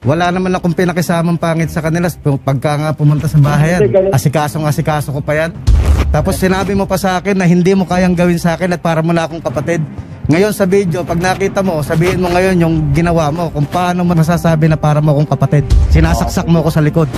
Wala naman akong pinakisamang pangit sa kanila. Pagka nga pumunta sa bahay yan, asikaso ko pa yan. Tapos sinabi mo pa sa akin na hindi mo kayang gawin sa akin at para mo na akong kapatid. Ngayon sa video, pag nakita mo, sabihin mo ngayon yung ginawa mo, kung paano mo nasasabi na para mo akong kapatid. Sinasaksak mo ako sa likod.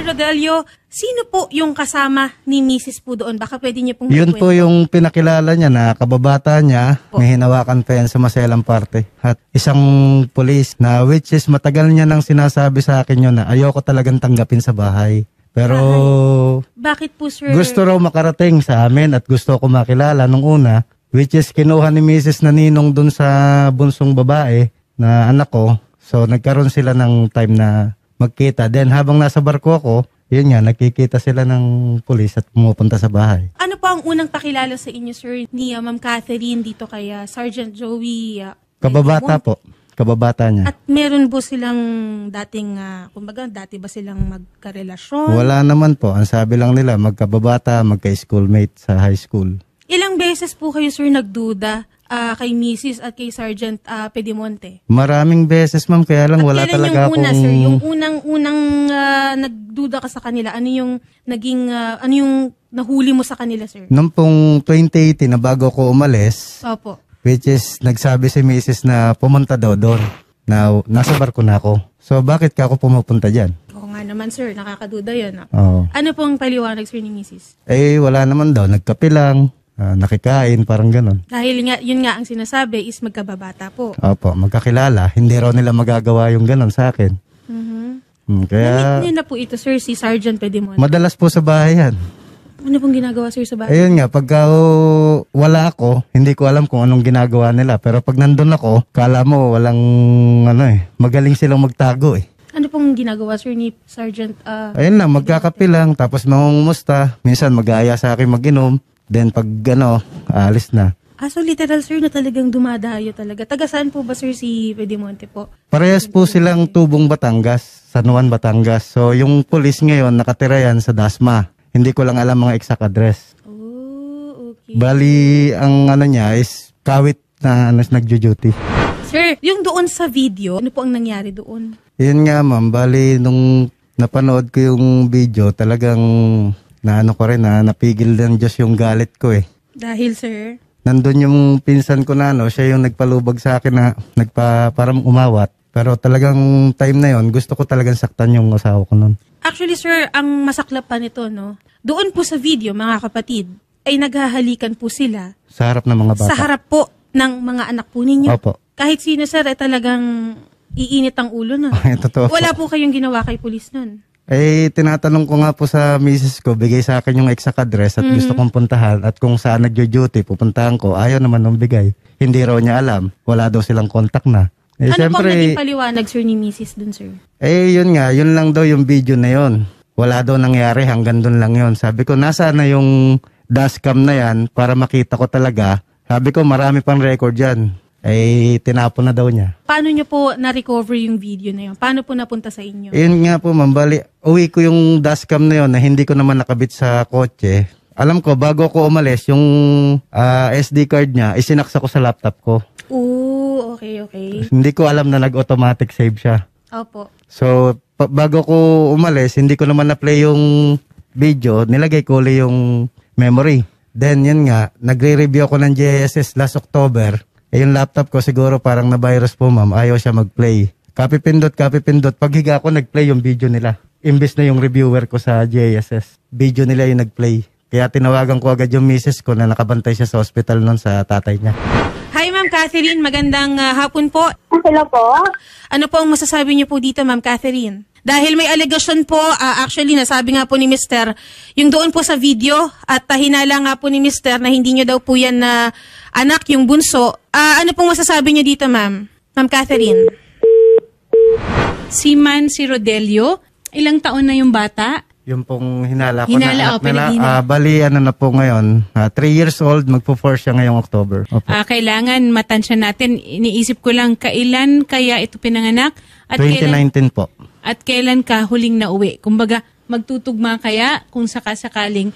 Rodelio, sino po yung kasama ni Mrs. po doon? Baka pwede niyo pong Yun po yung pinakilala niya na kababata niya, po. may hinawakan pa yan sa maselang parte. At isang police na which is matagal niya nang sinasabi sa akin yun na ayoko talagang tanggapin sa bahay. Pero bakit po, sir? gusto raw makarating sa amin at gusto ko makilala nung una, which is kinuha ni Mrs. na ninong dun sa bunsong babae na anak ko. So nagkaroon sila ng time na magkita. Then habang nasa barko ako, yun nga, nakikita sila ng pulis at pumupunta sa bahay. Ano po ang unang pakilala sa inyo, sir, ni Ma'am Catherine dito kay Sergeant Joey? Kababata po. Kababata niya. At meron po silang dating, kumbaga, dati ba silang magkarelasyon? Wala naman po. Ang sabi lang nila, magkababata, magka-schoolmate sa high school. Ilang beses po kayo, sir, nagduda kay Mrs. at kay Sergeant Pedimonte? Maraming beses, ma'am. Kaya lang at wala talaga akong... Una, sir, yung unang nagduda ka sa kanila, ano yung naging, ano yung nahuli mo sa kanila, sir? Noong pong 2018 na bago ko umalis, opo, which is nagsabi si Mrs. na pumunta daw doon. Na nasa barko na ako. So bakit ka ako pumupunta dyan? Oo nga naman, sir. Nakakaduda yun. Oo. Ano pong paliwanag, sir, ni Mrs.? Eh, wala naman daw. Nagkape lang. Nakikain, parang ganon. Dahil nga, yun nga ang sinasabi is magkababata po. Opo, magkakilala. Hindi raw nila magagawa yung ganon sa akin. Kaya... Namit niyo na po ito, sir, si Sergeant Pedimonte. Madalas po sa bahay yan. Ano pong ginagawa, sir, sa bahay? Ayun nga, pagka wala ako, hindi ko alam kung anong ginagawa nila. Pero pag nandun ako, kala mo walang, magaling silang magtago eh. Ano pong ginagawa, sir, ni Sergeant? Ayun lang, magkakape lang, tapos mangungumusta. Minsan mag-aaya sa akin mag-inom. Then pag alis na. So literal, sir, na talagang dumadayo talaga. Taga saan po ba, sir, si Pedimonte po? Parehas po silang Tubong, Batangas, San Juan, Batangas. So yung police ngayon, nakatira yan sa Dasma. Hindi ko lang alam mga exact address. Oh, okay. Bali, ang niya is Kawit na nagjo-duty. Sir, yung doon sa video, ano po ang nangyari doon? Yun nga, ma'am. Bali, nung napanood ko yung video, talagang napigil ng Diyos yung galit ko eh. Dahil, sir? Nandun yung pinsan ko na siya yung nagpalubag sa akin na parang umawat. Pero talagang time na yon gusto ko talagang saktan yung asawa ko nun. Actually, sir, ang masaklap pa nito, doon po sa video, mga kapatid, ay naghahalikan po sila. Sa harap ng mga bata. Sa harap po ng mga anak po ninyo. Opo. Kahit sino, sir, ay talagang iinit ang ulo nun. Totoo. Wala po kayong ginawa kay pulis nun. Tinatanong ko nga po sa misis ko, bigay sa akin yung exact address at gusto kong puntahan at kung saan nagjo-duty, pupuntahan ko. Ayaw naman nung bigay. Hindi raw niya alam. Wala daw silang contact na. Ano siyempre, pong naging paliwanag, sir, ni misis dun, sir? Yun nga. Yun lang daw yung video na yun. Wala daw nangyari. Hanggang dun lang yun. Sabi ko, nasaan na yung dashcam na yan para makita ko talaga. Sabi ko, marami pang record yan. Tinapon na daw niya. Paano niyo po na-recover yung video na yun? Paano po napunta sa inyo? Yun nga po, ma'am. Bali, uwi ko yung dashcam na yun na hindi ko naman nakabit sa kotse. Alam ko, bago ko umalis, yung SD card niya, isinaksa ko sa laptop ko. Oo, okay. Hindi ko alam na nag-automatic save siya. Opo. So, bago ko umalis, hindi ko naman na-play yung video, nilagay ko ulit yung memory. Then, yun nga, nagre-review ako ng JSS last October. Yung laptop ko siguro parang na-virus po, ma'am. Ayaw siya mag-play. Copy pindot. Paghiga ko, nag-play yung video nila. Imbis na yung reviewer ko sa JSS. Video nila yung nag-play. Kaya tinawagan ko agad yung misis ko na nakabantay siya sa hospital nun sa tatay niya. Hi, Ma'am Catherine. Magandang hapon po. Hello po. Ano po ang masasabi niyo po dito, Ma'am Catherine? Dahil may allegation po, actually nasabi nga po ni Mr. yung doon po sa video at hinala nga po ni Mr. na hindi niyo daw po yan na anak, yung bunso. Ano pong masasabi niyo dito, Ma'am? Ma'am Catherine. Si Rodelio, ilang taon na yung bata? Yung pong hinala ko Hinala, na anak nila. Bali, na po ngayon. 3 years old, magpo-4 siya ngayong October. Kailangan matansya natin. Iniisip ko lang, kailan kaya ito pinanganak? At 2019 po. At kailan ka huling nauwi? Kumbaga, magtutugma kaya kung sakasakaling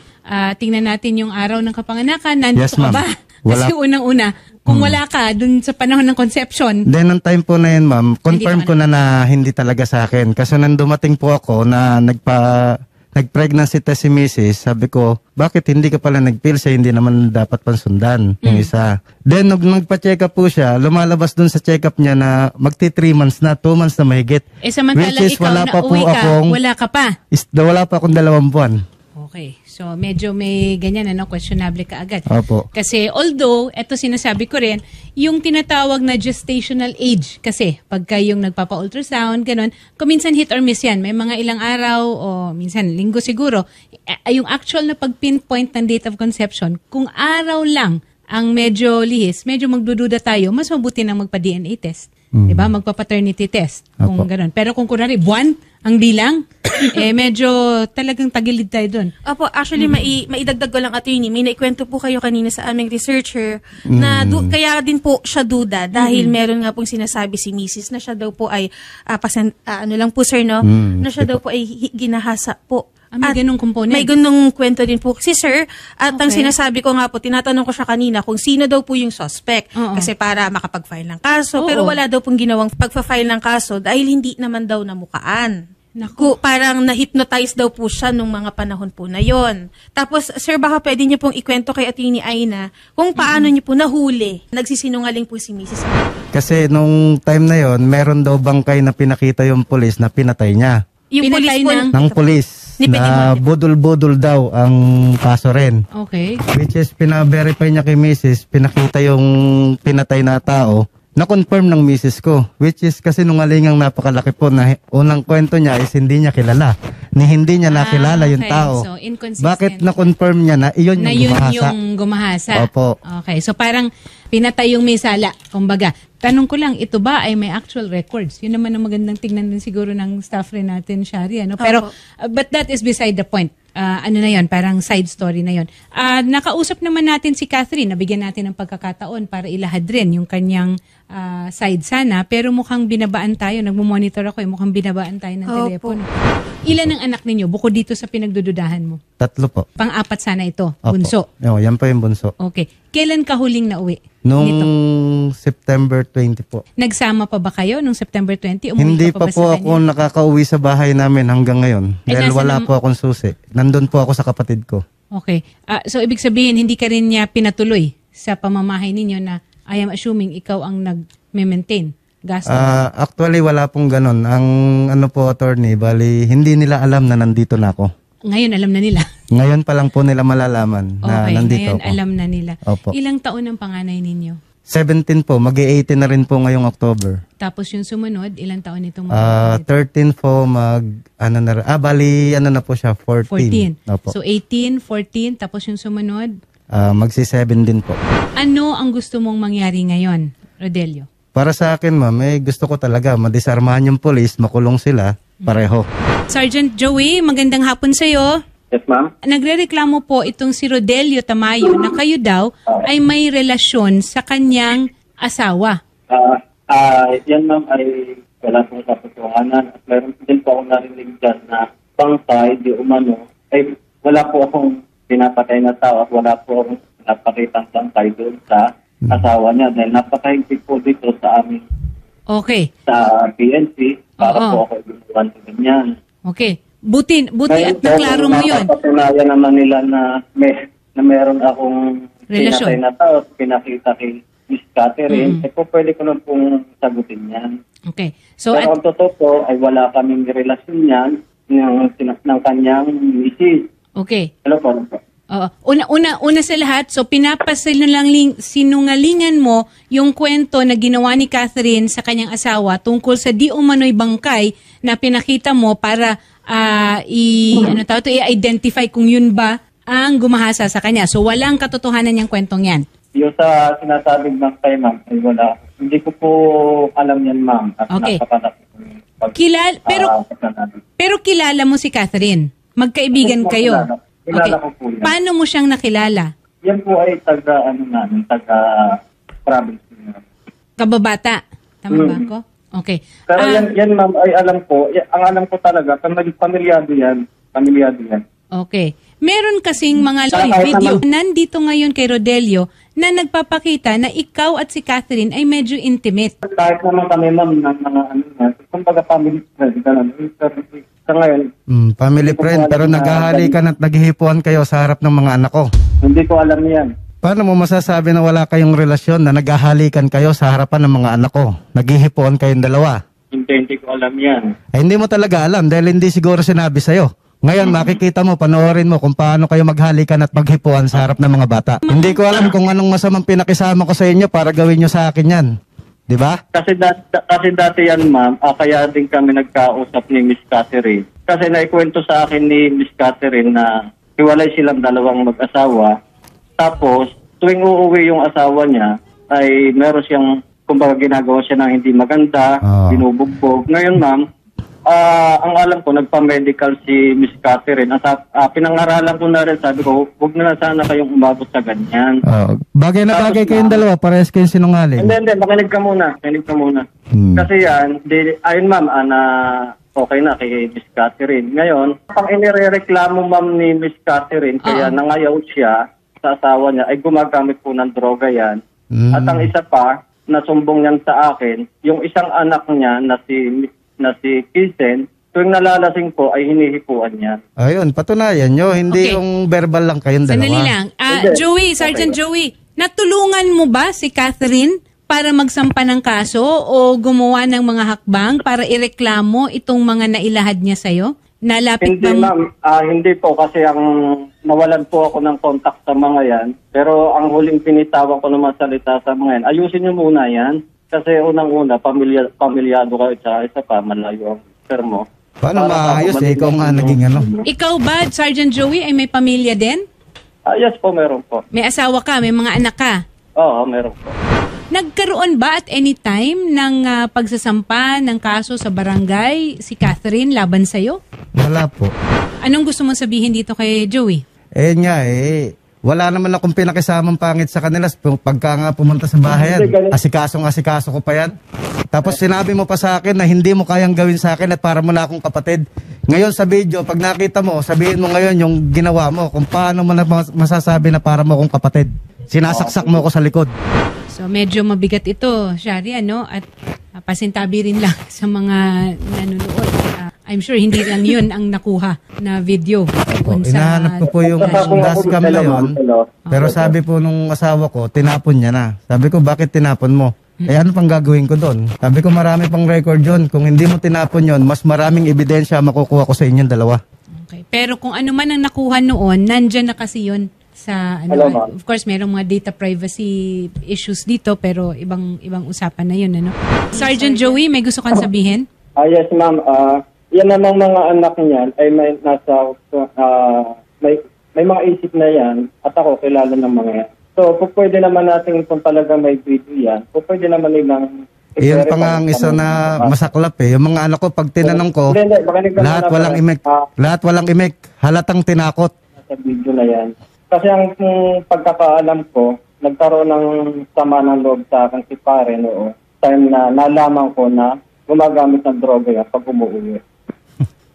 tingnan natin yung araw ng kapanganakan, nandito Yes, ka ma'am. ba? Kasi unang-una, kung wala ka dun sa panahon ng conception. Then, ang time po na yun, ma'am, confirm ko na hindi talaga sa akin. Kasi nang dumating po ako na nag-pregnancy test si Mrs., sabi ko, bakit hindi ka pala nag-pill siya, hindi naman dapat pansundan yung isa. Then, nung nagpa-check up po siya, lumalabas dun sa check up niya na magti 3 months na, 2 months na mahigit. Samantalang ikaw wala na pa po uwi ka, akong, wala ka pa. wala pa akong 2 buwan. Okay. So, medyo may ganyan, questionable ka agad. Opo. Kasi although, eto sinasabi ko rin, yung tinatawag na gestational age, kasi pagka yung nagpapa-ultrasound, ganun, kuminsan hit or miss yan. May mga ilang araw o minsan linggo siguro. Yung actual na pag-pinpoint ng date of conception, kung araw lang ang medyo lihis, medyo magdududa tayo, mas mabuti nang magpa-DNA test. Diba? Magpa-paternity test. Kung ganun. Pero kung kunwari, buwan ang bilang, medyo talagang tagilid tayo dun. Opo, actually, maidagdag ko lang, attorney, may naikwento po kayo kanina sa aming researcher na kaya din po siya duda dahil meron nga pong sinasabi si Mrs. na siya daw po ay, ano lang po sir, no? Na siya daw po ay ginahasa po. May ganung component. May ganung kwento din po si sir. At ang sinasabi ko nga po, tinatanong ko siya kanina kung sino daw po yung suspect. Kasi para makapag-file ng kaso. Pero wala daw pong ginawang pagpa-file ng kaso dahil hindi naman daw namukaan. Parang na-hypnotize daw po siya nung mga panahon po na yon. Tapos, sir, baka pwede niyo pong ikwento kay Atty. Aina kung paano niyo po nahuli. Nagsisinungaling po si Mrs. Kasi nung time na yon, meron daw bangkay na pinakita yung pulis na pinatay niya. Yung Pinatay pulis po ng pulis na budol-budol daw ang kaso rin. Okay. Which is, pina-verify niya kay Mrs., pinakita yung pinatay na tao, na-confirm ng Mrs. ko. Which is, kasi nungalingang napakalaki po na unang kwento niya is hindi niya kilala. Hindi niya nakilala yung tao. So, inconsistent. Bakit na-confirm niya na iyon yung gumahasa? Yung gumahasa? Opo. Okay. So, parang pinatay yung may sala, kumbaga. Tanong ko lang, ito ba ay may actual records? Yun naman ang magandang tignan din siguro ng staff rin natin, Shari. Ano? Pero, but that is beside the point. Ano na yon, parang side story na yon. Nakausap naman natin si Catherine, nabigyan natin ng pagkakataon para ilahad rin yung kanyang side sana. Pero mukhang binabaan tayo, nagmumonitor ako, mukhang binabaan tayo ng telepono. Ilan ang anak ninyo, bukod dito sa pinagdududahan mo? 3 po. Pang-apat sana ito, Opo. bunso. Yan po yung bunso. Okay. Kailan ka huling nauwi? Nung September 20 po. Nagsama pa ba kayo nung September 20? Hindi pa po ako nakakauwi sa bahay namin hanggang ngayon. Dahil wala po akong susi. Nandun po ako sa kapatid ko. Okay. So, ibig sabihin, hindi ka rin niya pinatuloy sa pamamahay ninyo na I am assuming ikaw ang nag-maintain gastos? Actually, wala pong ganun. Ang attorney, bali, hindi nila alam na nandito na ako. Ngayon, alam na nila. Ngayon pa lang po nila malalaman na nandito ngayon ako. alam na nila. Opo. Ilang taon ang panganay ninyo? 17 po, mag-18 na rin po ngayong October. Tapos yung sumunod, ilang taon itong mga 13 po, bali, na po siya, 14. 14. Opo. So 18, 14, tapos yung sumunod? Magsi-7 din po. Ano ang gusto mong mangyari ngayon, Rodelio? Para sa akin, ma'am, gusto ko talaga madisarmahan yung police, makulong sila, pareho. Sergeant Joey, magandang hapon sa'yo. Yes, ma'am. Nagrereklamo po itong si Rodelio Tamayo na kayo daw ay may relasyon sa kanyang asawa. Yan, ma'am, ay wala pong katotohanan. At meron din po ako narinig dyan na pangtay, di umano, ay wala po akong pinapatay na tao at wala po akong napakitang pangtay doon sa asawa niya. Dahil napakahigpit po dito sa amin. Okay. Sa PNP, para po ako inuwan sa ganyan. Okay. Buti at naklaro mo yun. Napatunayan naman nila na meron akong relasyon. pinatay na tao at pinakita kay Miss Catherine, po pwede ko lang pong sagutin yan. Okay. So, pero ang totoo po ay wala kaming relasyon yan ng kanyang misis. Okay. Hello po. Una sa lahat, so sinungalingan mo yung kwento na ginawa ni Catherine sa kanyang asawa tungkol sa di umano'y bangkay na pinakita mo para i-identify kung yun ba ang gumahasa sa kanya. So walang katotohanan yung kwentong yan. Yung sa sinasabing bangkay, ma'am, ay wala. Hindi ko po alam yan, ma'am. At okay. Napakatapos. Pero kilala mo si Catherine? Magkaibigan kayo? Kilala ko po yan. Paano mo siyang nakilala? Yan po ay taga-province. Kababata. Tama ba ako? Okay. Pero yan ma'am, ay alam ko. Ang alam ko talaga, pamilyado yan. Okay. Meron kasing mga video nandito ngayon kay Rodelio na nagpapakita na ikaw at si Catherine ay medyo intimate. Kahit naman kami, ma'am, ng mga kumbaga family friend, sa ngayon, family friend, pero naghahalikan at naghihipuan kayo sa harap ng mga anak ko. hindi ko alam yan. Paano mo masasabi na wala kayong relasyon na naghahalikan kayo sa harapan ng mga anak ko? Naghihipuan kayong dalawa. Hindi ko alam yan. Ay, hindi mo talaga alam dahil hindi siguro sinabi sa'yo. Ngayon, makikita mo, panoorin mo kung paano kayo maghalikan at maghipuan sa harap ng mga bata. Hindi ko alam kung anong masamang pinakisama ko sa inyo para gawin nyo sa akin yan. Di ba? Kasi dati yan, ma'am, kaya din kami nagkausap ni Miss Catherine. Kasi naikwento sa akin ni Miss Catherine na hiwalay silang dalawang mag-asawa. Tapos, tuwing uuwi yung asawa niya, ay meron siyang, kumbaga ginagawa siya ng hindi maganda, binubugbog. Ngayon, ma'am, ang alam ko, nagpa-medical si Miss Catherine. Pinangaralan ko na rin, sabi ko, huwag na sana kayong umabot sa ganyan. Bagay na bagay kayong dalawa, parehas kayong sinungaling. Hindi, makinig ka muna. Kasi yan, ayun ma'am, okay na kay Miss Catherine. Ngayon, pang inirereklamo ma'am ni Miss Catherine, kaya nangayaw siya sa asawa niya, ay gumagamit po ng droga yan. At ang isa pa, nasumbong niyan sa akin, yung isang anak niya na si Kisen, tuwing nalalasing po ay hinihipuan niya. Ayun, patunayan nyo. Hindi yung verbal lang kayong dalawa. Sandali lang. Joey, Sergeant Joey, natulungan mo ba si Catherine para magsampa ng kaso o gumawa ng mga hakbang para ireklamo itong mga nailahad niya sa'yo? Nalapit Hindi ma'am, hindi po kasi ang nawalan po ako ng contact sa mga yan. Pero ang huling pinitawan ko naman salita sa mga yan, ayusin niyo muna yan. Kasi unang-una, pamilyado kayo, tsaka isa pa, malayo ang sir mo. Paano maayos eh? Ikaw nga naging ano? Ikaw ba, Sergeant Joey, ay may pamilya din? Yes po, meron po. May asawa ka, may mga anak ka? Oo, meron po. Nagkaroon ba at any time ng pagsasampa ng kaso sa barangay si Catherine laban sa'yo? Wala po. Anong gusto mong sabihin dito kay Joey? Wala naman akong pinakisamang pangit sa kanila. Pagka nga pumunta sa bahayan, asikaso ko pa yan. Tapos sinabi mo pa sa akin na hindi mo kayang gawin sa akin at para mo na akong kapatid. Ngayon sa video, pag nakita mo, sabihin mo ngayon yung ginawa mo, kung paano mo na masasabi na para mo akong kapatid. Sinasaksak mo ako sa likod. So medyo mabigat ito, Shari, ano? At pasintabi rin lang sa mga nanonood. I'm sure hindi lang yun ang nakuha na video. Inahanap ko po yung dashcam na yun. Pero sabi po nung asawa ko, tinapon niya na. Sabi ko, bakit tinapon mo? Ano pang gagawin ko doon? Sabi ko, marami pang record yun. Kung hindi mo tinapon yun, mas maraming ebidensya makukuha ko sa inyong dalawa. Okay. Pero kung ano man ang nakuha noon, nandyan na kasi yun sa of course merong mga data privacy issues dito, pero ibang usapan na yun, ano? Sergeant Joey, may gusto kang sabihin? Yes ma'am, yan namang mga anak niyan ay may nasa may mga isip na yan at ako kilala ng mga yan. So, pwede naman natin kung talaga may video yan, pwede naman nilang iyon pa nga ang isa na masaklap eh. Yung mga anak ko, pag tinanong ko, lahat walang imik. Halatang tinakot. Sa video na yan. Kasi ang pagkakaalam ko, nagkaroon ng sama ng loob sa akin si pare noon. Time na nalaman ko na gumagamit ng droga yan pag umuwi.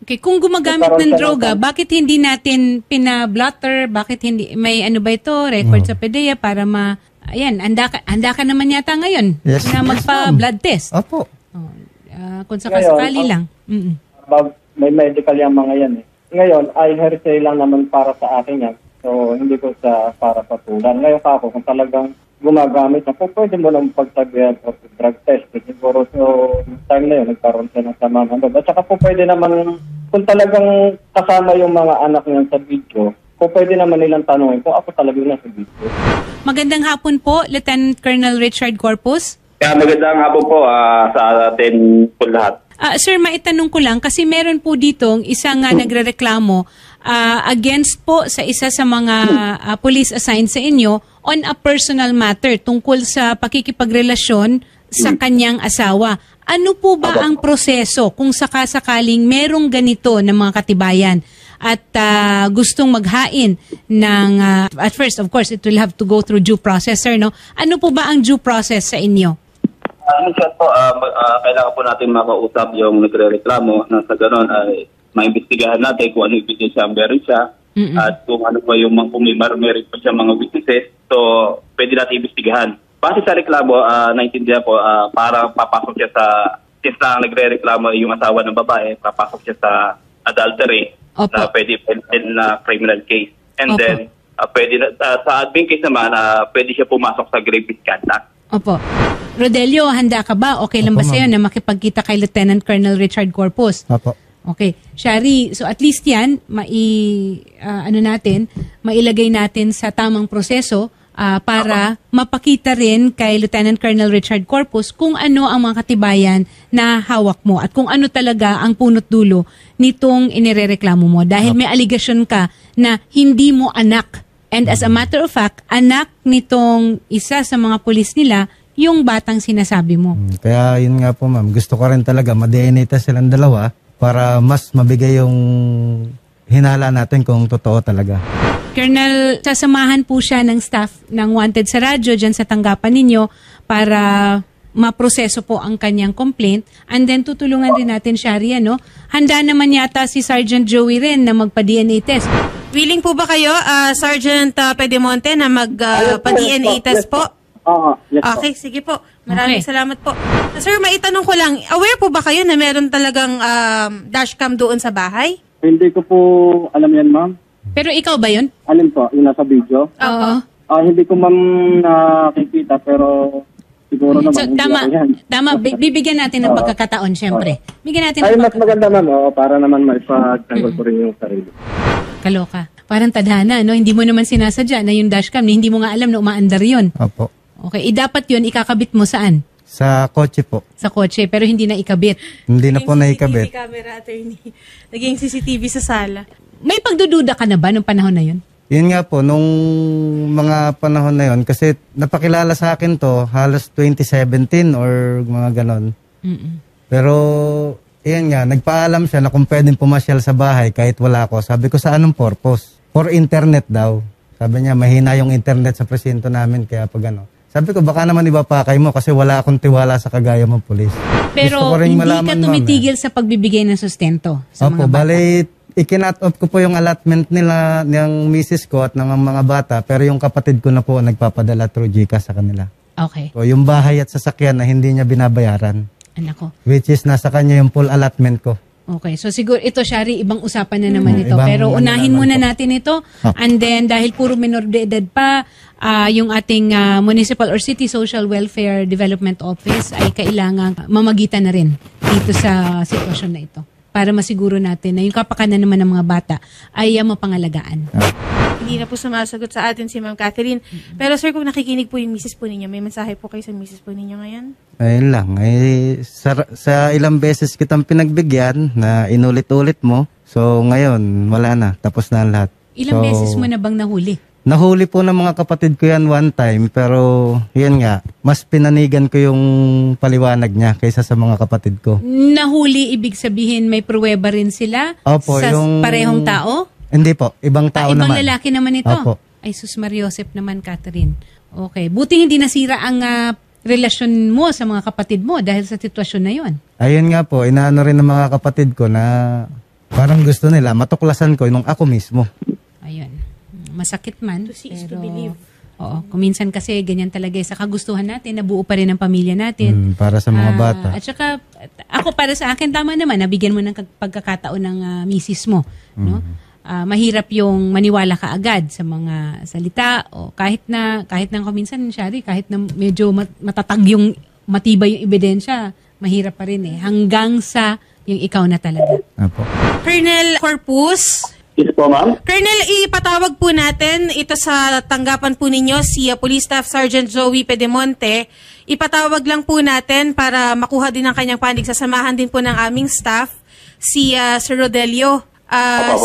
Okay, kung gumagamit ng droga, bakit hindi natin pina-blotter? Bakit hindi, may ano ba ito, record sa PDEA para ayan, anda ka naman yata ngayon na magpa-blood test. Opo. Kung sakasakali lang. May medical yung mga yan eh. Ngayon, ay hearsay lang naman para sa akin yan. So, hindi ko sa para patulan. Ngayon ako, kung talagang gumagamit na, pwede mo lang pagsabihan o drug test. Siguro, so, time na yun, nagkaroon siya ng sama ng loob. At saka pwede naman, kung talagang kasama yung mga anak niyan sa video, pwede naman nilang tanungin kung ako talaga yun sa video. Magandang hapon po, Lieutenant Colonel Richard Corpus. Magandang hapon po sa atin po lahat. Sir, maitanong ko lang, kasi meron po ditong isang nagrereklamo against po sa isa sa mga police assigned sa inyo on a personal matter tungkol sa pakikipagrelasyon sa kanyang asawa. Ano po ba ang proseso kung sakasakaling merong ganito ng mga katibayan at gustong maghain ng, at first, of course, it will have to go through due process, sir, no? Ano po ba ang due process sa inyo? Minsan po, kailangan po natin makausap yung nagre-reklamo na sa gano'n ay maimbestigahan natin kung ano ibigay siya, meron siya. At kung ano pa yung kung meron pa siya mga witnesses, so pwede natin imbestigahan. Base sa reklamo, naintindihan ko, para papasok siya sa, since na nagre-reklamo yung asawa ng babae, papasok siya sa adultery na pwede na criminal case. And then, pwede na, sa admin case naman, pwede siya pumasok sa grave misconduct. Opo. Rodelio, handa ka ba? Okay lang ba sa'yo na makipagkita kay Lieutenant Colonel Richard Corpus? Opo. Okay. Shari, so at least yan, mailagay natin sa tamang proseso para mapakita rin kay Lieutenant Colonel Richard Corpus kung ano ang mga katibayan na hawak mo at kung ano talaga ang punot dulo nitong inirereklamo mo. Dahil may allegation ka na hindi mo anak. And as a matter of fact, anak nitong isa sa mga pulis nila yung batang sinasabi mo. Kaya yun nga po ma'am, gusto ko rin talaga ma-DNA test silang dalawa para mas mabigay yung hinala natin kung totoo talaga. Colonel, sasamahan po siya ng staff ng Wanted sa radyo dyan sa tanggapan ninyo para maproseso po ang kanyang complaint. And then tutulungan din natin, Shari, no? Handa naman yata si Sergeant Joey rin na magpa-DNA test. Willing po ba kayo, Sergeant Pedemonte, na magpa-DNA test po? Yes Okay, sige po. Maraming salamat po. Sir, maitanong ko lang, aware po ba kayo na meron talagang dashcam doon sa bahay? Hindi ko po alam yan, ma'am. Pero ikaw ba yun? Alin po? Yung nasa video? Oo. Hindi ko ma'am nakikita pero siguro naman So, hindi ako yan. tama. Bibigyan natin ng pagkakataon, syempre. Bigyan natin Ay, ng mas maganda ma'am, para naman maipagtanggol ko rin yung sarili. Kaloka. Parang tadhana, no? Hindi mo naman sinasadya na yung dashcam, hindi mo nga alam na umaandar yun. Opo. Okay, dapat yun, ikakabit mo saan? Sa kotse po. Sa kotse, pero hindi na ikabit. Hindi na po naikabit. CCTV camera, attorney. Naging CCTV sa sala. May pagdududa ka na ba nung panahon na yun? Yun nga po, nung mga panahon na yun, kasi napakilala sa akin to, halos 2017 or mga ganon. Pero, yun nga, nagpaalam siya na kung pwedeng pumasyal sa bahay kahit wala ako. Sabi ko, sa anong purpose? For internet daw. Sabi niya, mahina yung internet sa presinto namin, kaya pag ano. Sabi ko, baka naman ibapakay mo kasi wala akong tiwala sa kagaya mong pulis. Pero hindi ka tumitigil sa pagbibigay ng sustento sa mga bata. Bali, ikinat off ko po yung allotment nila ng misis ko at ng mga bata, pero yung kapatid ko na po nagpapadala through GCash sa kanila. Okay. So, yung bahay at sasakyan na hindi niya binabayaran, Anak ko. which is nasa kanya yung full allotment ko. Okay, so siguro ito, Shari, ibang usapan na naman ito. Ibang Pero unahin naman muna po. natin ito. And then, dahil puro minor de edad pa, yung ating Municipal or City Social Welfare Development Office ay kailangan mamagitan na rin dito sa sitwasyon na ito para masiguro natin na yung kapakanan naman ng mga bata ay mapangalagaan. Hindi na po sumasagot sa atin si Ma'am Catherine. Pero sir, kung nakikinig po yung misis po ninyo, may mensahe po kayo sa misis po ninyo ngayon? Ayun lang. Sa ilang beses kitang pinagbigyan na inulit-ulit mo. So, ngayon, wala na. Tapos na ang lahat. Ilang beses mo na bang nahuli? Nahuli po ng mga kapatid ko yan one time. Pero, yun nga, mas pinanigan ko yung paliwanag niya kaysa sa mga kapatid ko. Nahuli, ibig sabihin may pruweba rin sila Opo, sa parehong tao? Hindi po. Ibang tao ibang naman. lalaki naman ito? Opo. Ay, sus Mariosep naman, Catherine. Okay. Buti hindi nasira ang relasyon mo sa mga kapatid mo dahil sa sitwasyon na yon. Ayun nga po, inaano rin ng mga kapatid ko na parang gusto nila matuklasan ko nung ako mismo. Ayun. Masakit man. To see is to believe. Oo. Kuminsan kasi ganyan talaga sa kagustuhan natin, nabuo pa rin ang pamilya natin. Para sa mga bata. At saka, ako para sa akin, tama naman, nabigyan mo ng pagkakataon ng misis mo. No? Mahirap yung maniwala ka agad sa mga salita o kahit na kuminsan, Shari, kahit na medyo matatag yung matibay yung ebidensya, mahirap pa rin hanggang sa yung ikaw na talaga. Apo. Colonel Corpus, Yes po, ma'am. Colonel, ipatawag po natin ito sa tanggapan po ninyo si Police Staff Sergeant Joey Pedemonte. Ipatawag lang po natin para makuha din ang kanyang panig. Sasamahan din po ng aming staff si Sir Rodelio.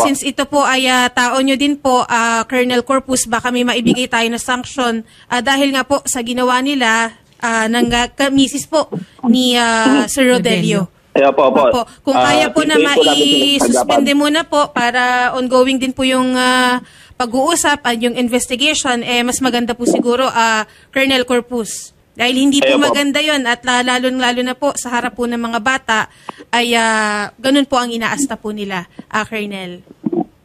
Since ito po ay tao nyo din po, Colonel Corpus, baka may maibigay tayo na sanction dahil nga po sa ginawa nila ng misis po ni Sir Rodelio. Opo. Kung kaya po na mai-suspende muna po para ongoing din po yung pag-uusap at yung investigation, mas maganda po siguro, Colonel Corpus. Dahil hindi po maganda yon at lalo na po sa harap po ng mga bata ay ganun po ang inaasta po nila, Colonel.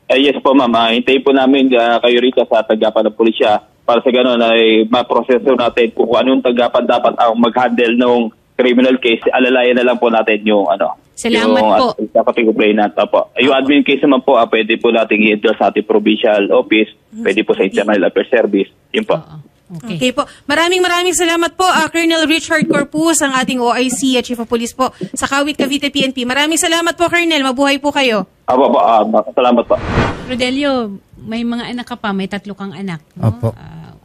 Yes po ma'am, hintayin po namin kayo rito sa tanggapan ng pulisya para sa gano'n ay maproseso natin kung anong tanggapan dapat ang mag-handle ng criminal case. Alalayan na lang po natin yung Salamat po. Dapat yung complainant. Yung admin case naman po, pwede po natin i-endorse sa ating provincial office, pwede po sa Internal Affairs Service. Yun po. Oo. Okay. Okay po. Maraming salamat po, Colonel Richard Corpus, ang ating OIC at Chief of Police po sa Kawit, Cavite PNP. Maraming salamat po, Colonel. Mabuhay po kayo. Salamat po. Rodelio, may mga anak ka pa, may 3 kang anak. No? Opo.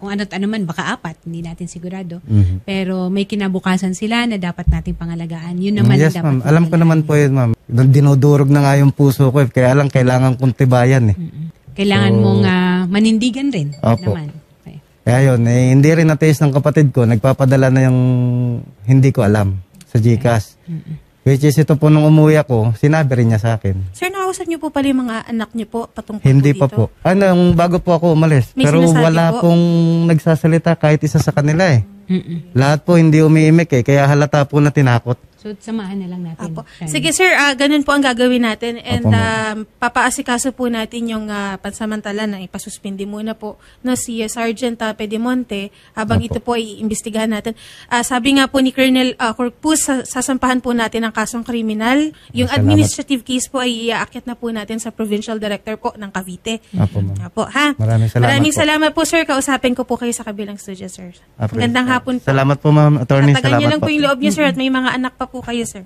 Kung ano't ano man, baka 4, hindi natin sigurado. Pero may kinabukasan sila na dapat nating pangalagaan. Yun naman Yes, ang dapat ma'am. Alam ko naman po yun, ma'am. Dinudurog na nga yung puso ko. Kaya lang, kailangan kong tibayan eh. Kailangan mong manindigan rin. Opo. Naman. Okay. Kaya yun, hindi rin na-taste ng kapatid ko. Nagpapadala na yung hindi ko alam sa GCash. Which is ito po nung umuwi ako, sinabi rin niya sa akin. Sir, nakausap niyo po pala yung mga anak niyo po patungkol Hindi po pa dito? po. Bago po ako umalis. May Pero sinasabi wala po. pong nagsasalita kahit isa sa kanila eh. Lahat po hindi umiimik eh. Kaya halata po na tinakot. So, samahan na lang natin. Apo. Shani. Sige sir, ganun po ang gagawin natin and Apo, ma'am. papaasikaso po natin yung pansamantala na ipasuspindi muna po no, si Sergeant Pedimonte habang Apo. ito po ay iimbestigahan natin. Sabi nga po ni Colonel Corpus, sasampahan po natin ang kasong kriminal. Yung Salamat. administrative case po ay iaakyat na po natin sa Provincial Director po ng Cavite. Apo, ma'am. Apo, ha? Maraming salamat po. sir. Kausapin ko po kayo sa kabilang studio, sir. Apo. Magandang hapon po. Salamat po, ma'am. Attorney, Tatagan niyo salamat lang po yung loob niyo, sir, at may mga anak pa po kayo, sir.